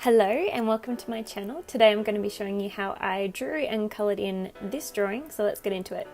Hello and welcome to my channel. Today I'm going to be showing you how I drew and coloured in this drawing, so let's get into it.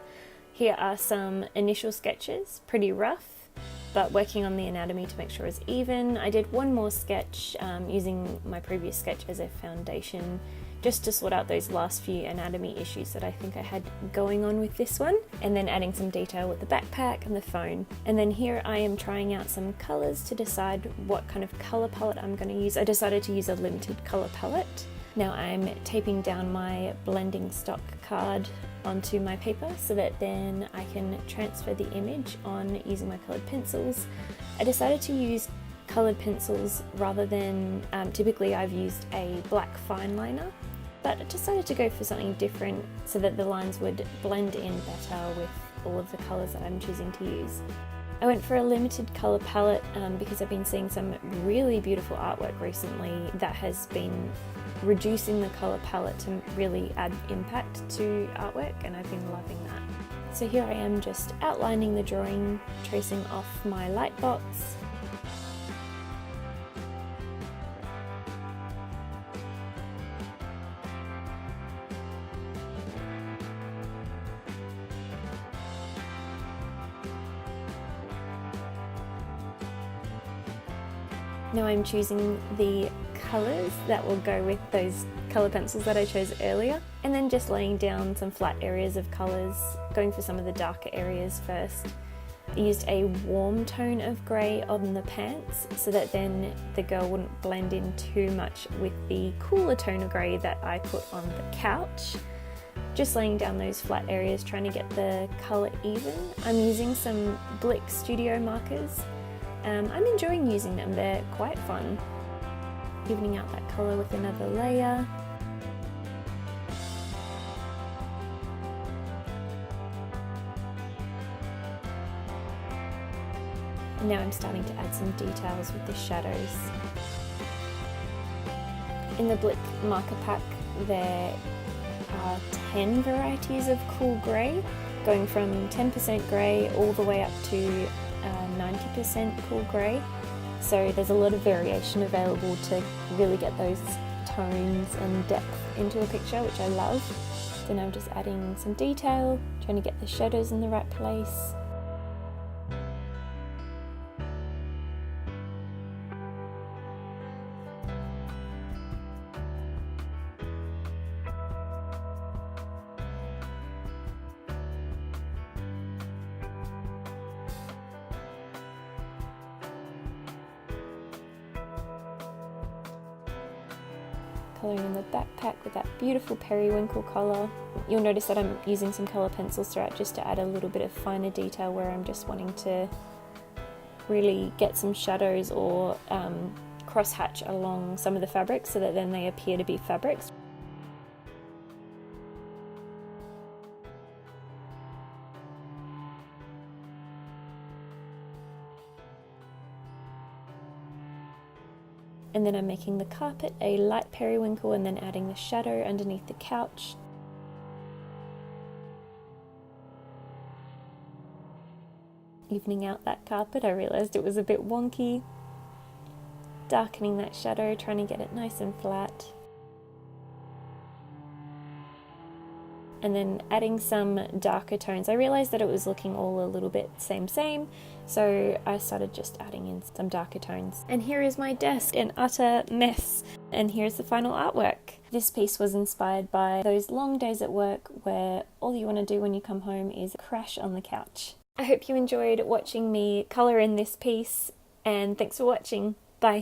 Here are some initial sketches, pretty rough, but working on the anatomy to make sure it's even. I did one more sketch using my previous sketch as a foundation, just to sort out those last few anatomy issues that I think I had going on with this one, and then adding some detail with the backpack and the phone. And then here I am trying out some colours to decide what kind of colour palette I'm going to use. I decided to use a limited colour palette. Now I'm taping down my blending stock card onto my paper so that then I can transfer the image on using my coloured pencils. I decided to use coloured pencils rather than, typically I've used a black fine liner, but I decided to go for something different so that the lines would blend in better with all of the colours that I'm choosing to use. I went for a limited colour palette because I've been seeing some really beautiful artwork recently that has been reducing the colour palette to really add impact to artwork, and I've been loving that. So here I am just outlining the drawing, tracing off my light box. Now I'm choosing the colours that will go with those colour pencils that I chose earlier, and then just laying down some flat areas of colours, going for some of the darker areas first. I used a warm tone of grey on the pants so that then the girl wouldn't blend in too much with the cooler tone of grey that I put on the couch. Just laying down those flat areas, trying to get the colour even. I'm using some Blick Studio markers. I'm enjoying using them, they're quite fun. Evening out that colour with another layer. And now I'm starting to add some details with the shadows. In the Blick marker pack there are 10 varieties of cool grey, going from 10% grey all the way up to 90% cool grey, so there's a lot of variation available to really get those tones and depth into a picture, which I love. So now I'm just adding some detail, trying to get the shadows in the right place. Colouring in the backpack with that beautiful periwinkle colour. You'll notice that I'm using some colour pencils throughout just to add a little bit of finer detail where I'm just wanting to really get some shadows or cross-hatch along some of the fabrics so that then they appear to be fabrics. And then I'm making the carpet a light periwinkle and then adding the shadow underneath the couch. Evening out that carpet, I realised it was a bit wonky. Darkening that shadow, trying to get it nice and flat. And then adding some darker tones. I realised that it was looking all a little bit same, so I started just adding in some darker tones. And here is my desk, an utter mess. And here's the final artwork. This piece was inspired by those long days at work where all you want to do when you come home is crash on the couch. I hope you enjoyed watching me colour in this piece, and thanks for watching. Bye.